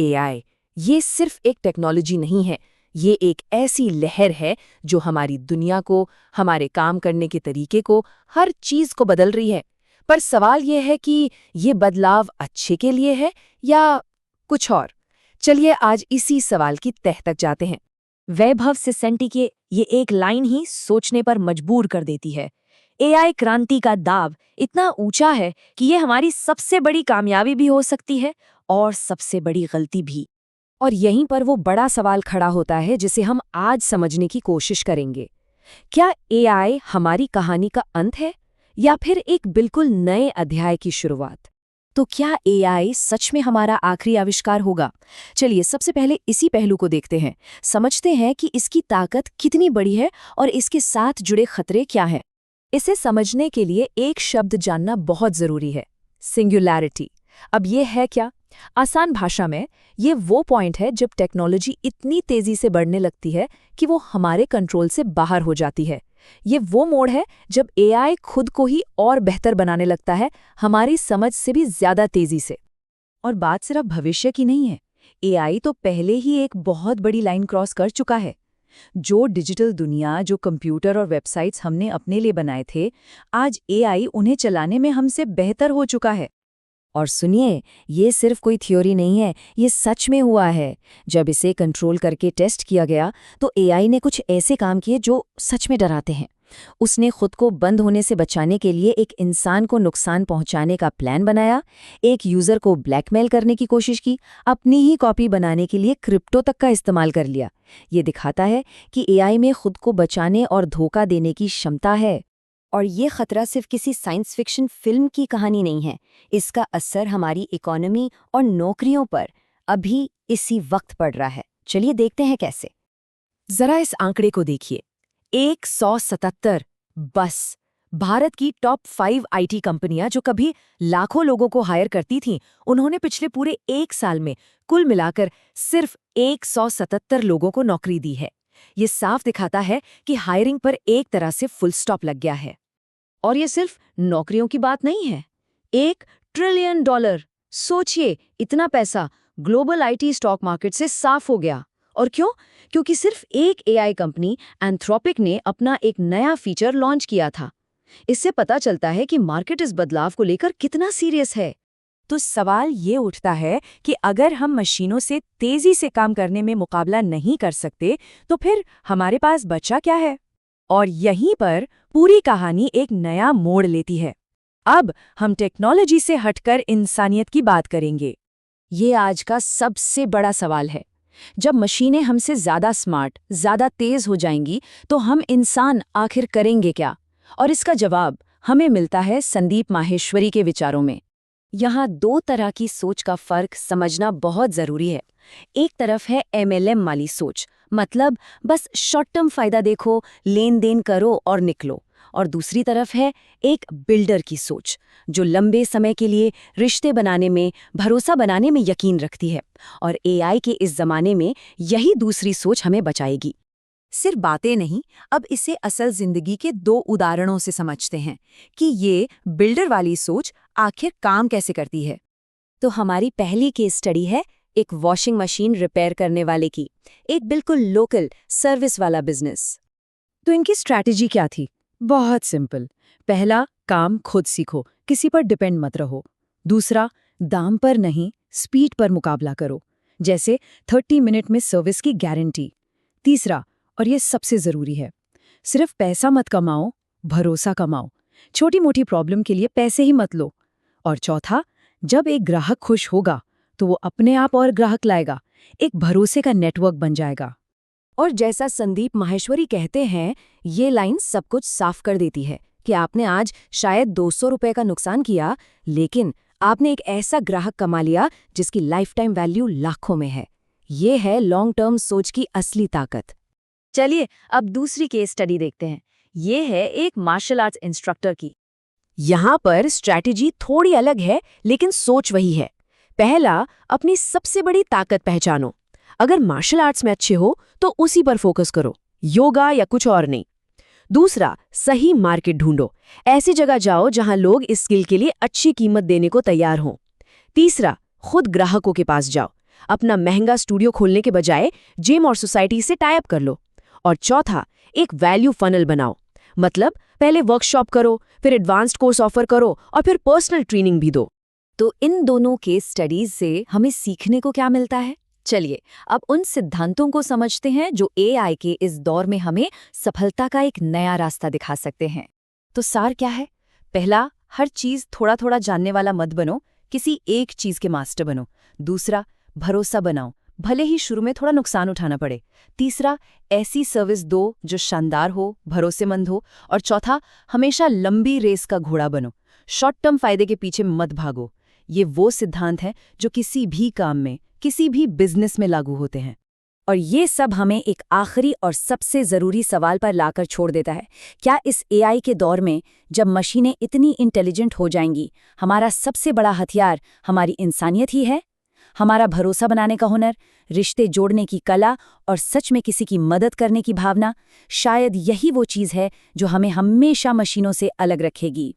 AI ये सिर्फ एक टेक्नोलॉजी नहीं है, ये एक ऐसी लहर है जो हमारी दुनिया को, हमारे काम करने के तरीके को, हर चीज को बदल रही है। पर सवाल यह है कि ये बदलाव अच्छे के लिए है या कुछ और। चलिए आज इसी सवाल की तह तक जाते हैं। वैभव सिसेंटी के ये एक लाइन ही सोचने पर मजबूर कर देती है। एआई क्रांति का दाव इतना ऊंचा है कि ये हमारी सबसे बड़ी कामयाबी भी हो सकती है और सबसे बड़ी गलती भी। और यहीं पर वो बड़ा सवाल खड़ा होता है जिसे हम आज समझने की कोशिश करेंगे। क्या एआई हमारी कहानी का अंत है या फिर एक बिल्कुल नए अध्याय की शुरुआत? तो क्या एआई सच में हमारा आखिरी आविष्कार होगा? चलिए सबसे पहले इसी पहलू को देखते हैं, समझते हैं कि इसकी ताकत कितनी बड़ी है और इसके साथ जुड़े खतरे क्या हैं। इसे समझने के लिए एक शब्द जानना बहुत जरूरी है, सिंगुलैरिटी। अब ये है क्या? आसान भाषा में ये वो पॉइंट है जब टेक्नोलॉजी इतनी तेजी से बढ़ने लगती है कि वो हमारे कंट्रोल से बाहर हो जाती है। ये वो मोड़ है जब एआई खुद को ही और बेहतर बनाने लगता है, हमारी समझ से भी ज्यादा तेजी से। और बात सिर्फ भविष्य की नहीं है, एआई तो पहले ही एक बहुत बड़ी लाइन क्रॉस कर चुका है। जो डिजिटल दुनिया, जो कंप्यूटर और वेबसाइट्स हमने अपने लिए बनाए थे, आज एआई उन्हें चलाने में हमसे बेहतर हो चुका है। और सुनिए, ये सिर्फ कोई थ्योरी नहीं है, ये सच में हुआ है। जब इसे कंट्रोल करके टेस्ट किया गया तो एआई ने कुछ ऐसे काम किए जो सच में डराते हैं। उसने खुद को बंद होने से बचाने के लिए एक इंसान को नुकसान पहुंचाने का प्लान बनाया, एक यूजर को ब्लैकमेल करने की कोशिश की, अपनी ही कॉपी बनाने के लिए क्रिप्टो तक का इस्तेमाल कर लिया। ये दिखाता है कि एआई में खुद को बचाने और धोखा देने की क्षमता है। और ये खतरा सिर्फ किसी साइंस फिक्शन फिल्म की कहानी नहीं है, इसका असर हमारी इकोनॉमी और नौकरियों पर अभी इसी वक्त पड़ रहा है। चलिए देखते हैं कैसे। जरा इस आंकड़े को देखिए, 177। बस भारत की टॉप 5 आईटी कंपनियां जो कभी लाखों लोगों को हायर करती थीं, उन्होंने पिछले पूरे 1 साल में कुल मिलाकर सिर्फ 177 लोगों को नौकरी दी है। ये साफ दिखाता है कि हायरिंग पर एक तरह से फुल स्टॉप लग गया है। और ये सिर्फ नौकरियों की बात नहीं है, $1 ट्रिलियन, सोचिए, इतना पैसा ग्लोबल आईटी स्टॉक मार्केट से साफ हो गया। और क्यों? क्योंकि सिर्फ एक एआई कंपनी एंथ्रोपिक ने अपना एक नया फीचर लॉन्च किया था। इससे पता चलता है कि मार्केट इस बदलाव को लेकर कितना सीरियस है। तो सवाल ये उठता है कि अगर हम मशीनों से तेजी से काम करने में मुकाबला नहीं कर सकते, तो फिर हमारे पास बचा क्या है? और यहीं पर पूरी कहानी एक नया मोड़ लेती है। अब हम टेक्नोलॉजी से हटकर इंसानियत की बात करेंगे। ये आज का सबसे बड़ा सवाल है। जब मशीनें हमसे ज्यादा स्मार्ट, ज्यादा तेज हो जाएंगी, तो हम इंसान आखिर करेंगे क्या? और इसका जवाब हमें मिलता है संदीप माहेश्वरी के विचारों में। यहाँ 2 तरह की सोच का फर्क समझना बहुत जरूरी है। एक तरफ है एमएलएम वाली सोच, मतलब बस शॉर्ट टर्म फायदा देखो, लेन देन करो और निकलो। और दूसरी तरफ है एक बिल्डर की सोच, जो लंबे समय के लिए रिश्ते बनाने में, भरोसा बनाने में यकीन रखती है। और एआई के इस जमाने में यही दूसरी सोच हमें बचाएगी। सिर्फ बातें नहीं, अब इसे असल जिंदगी के 2 उदाहरणों से समझते हैं कि ये बिल्डर वाली सोच आखिर काम कैसे करती है। तो हमारी पहली केस स्टडी है एक वॉशिंग मशीन रिपेयर करने वाले की, एक बिल्कुल लोकल सर्विस वाला बिजनेस। तो इनकी स्ट्रैटेजी क्या थी? बहुत सिंपल। पहला, काम खुद सीखो, किसी पर डिपेंड मत रहो। दूसरा, दाम पर नहीं, स्पीड पर मुकाबला करो, जैसे 30 मिनट में सर्विस की गारंटी। तीसरा, और ये सबसे जरूरी है, सिर्फ पैसा मत कमाओ, भरोसा कमाओ। छोटी मोटी प्रॉब्लम के लिए पैसे ही मत लो। और चौथा, जब एक ग्राहक खुश होगा तो वो अपने आप और ग्राहक लाएगा, एक भरोसे का नेटवर्क बन जाएगा। और जैसा संदीप माहेश्वरी कहते हैं, ये लाइन सब कुछ साफ कर देती है कि आपने आज शायद 200 रुपए का नुकसान किया, लेकिन आपने एक ऐसा ग्राहक कमा लिया जिसकी लाइफ टाइम वैल्यू लाखों में है। ये है लॉन्ग टर्म सोच की असली ताकत। चलिए अब दूसरी केस स्टडी देखते हैं। ये है एक मार्शल आर्ट्स इंस्ट्रक्टर की। यहाँ पर स्ट्रैटेजी थोड़ी अलग है, लेकिन सोच वही है। पहला, अपनी सबसे बड़ी ताकत पहचानो। अगर मार्शल आर्ट्स में अच्छे हो तो उसी पर फोकस करो, योगा या कुछ और नहीं। दूसरा, सही मार्केट ढूंढो, ऐसी जगह जाओ जहां लोग इस स्किल के लिए अच्छी कीमत देने को तैयार हों। तीसरा, खुद ग्राहकों के पास जाओ, अपना महंगा स्टूडियो खोलने के बजाय जिम और सोसाइटी से टाई अप कर लो। और चौथा, एक वैल्यू फनल बनाओ। मतलब पहले वर्कशॉप करो, फिर एडवांस्ड कोर्स ऑफर करो और फिर पर्सनल ट्रेनिंग भी दो। तो इन दोनों केस स्टडीज से हमें सीखने को क्या मिलता है? चलिए अब उन सिद्धांतों को समझते हैं जो एआई के इस दौर में हमें सफलता का एक नया रास्ता दिखा सकते हैं। तो सार क्या है? पहला, हर चीज थोड़ा थोड़ा जानने वाला मत बनो, किसी एक चीज के मास्टर बनो। दूसरा, भरोसा बनाओ, भले ही शुरू में थोड़ा नुकसान उठाना पड़े। तीसरा, ऐसी सर्विस दो जो शानदार हो, भरोसेमंद हो। और चौथा, हमेशा लंबी रेस का घोड़ा बनो, शॉर्ट टर्म फायदे के पीछे मत भागो। ये वो सिद्धांत हैं जो किसी भी काम में, किसी भी बिजनेस में लागू होते हैं। और ये सब हमें एक आखिरी और सबसे ज़रूरी सवाल पर लाकर छोड़ देता है। क्या इस एआई के दौर में, जब मशीनें इतनी इंटेलिजेंट हो जाएंगी, हमारा सबसे बड़ा हथियार हमारी इंसानियत ही है? हमारा भरोसा बनाने का हुनर, रिश्ते जोड़ने की कला और सच में किसी की मदद करने की भावना, शायद यही वो चीज़ है जो हमें हमेशा मशीनों से अलग रखेगी।